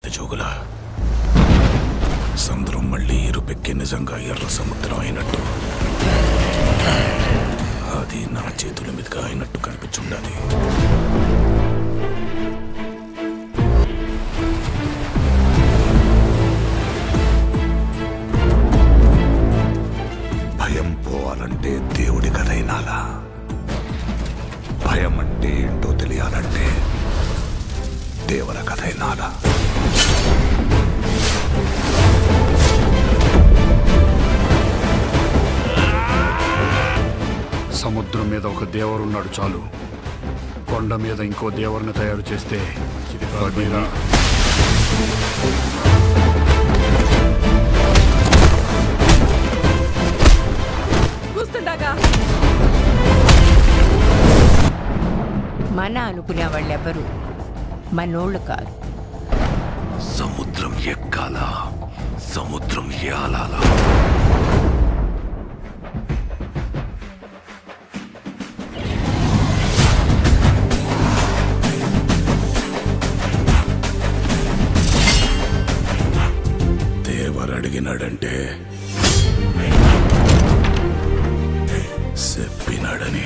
చెప్పి జోగులా సముద్రం మళ్ళీ ఇరుపెక్కి నిజంగా ఎర్ర సముద్రం అయినట్టు, అది నా చేతుల మీదుగా అయినట్టు కనిపించుండాలి. భయం పోవాలంటే దేవుడి కథైనాలా, భయం అంటే ఏంటో తెలియాలంటే దేవర కథైనాలా. సముద్రం మీద ఒక దేవరున్నాడు చాలు, కొండ మీద ఇంకో దేవరుని తయారు చేస్తే మన అనుకునే వాళ్ళెవరు మనోళ్ళు కాదు. సముద్రం ఎక్కాలా, సముద్రం ఏలాలా. దేవర్ అడిగినాడంటే చెప్పినాడని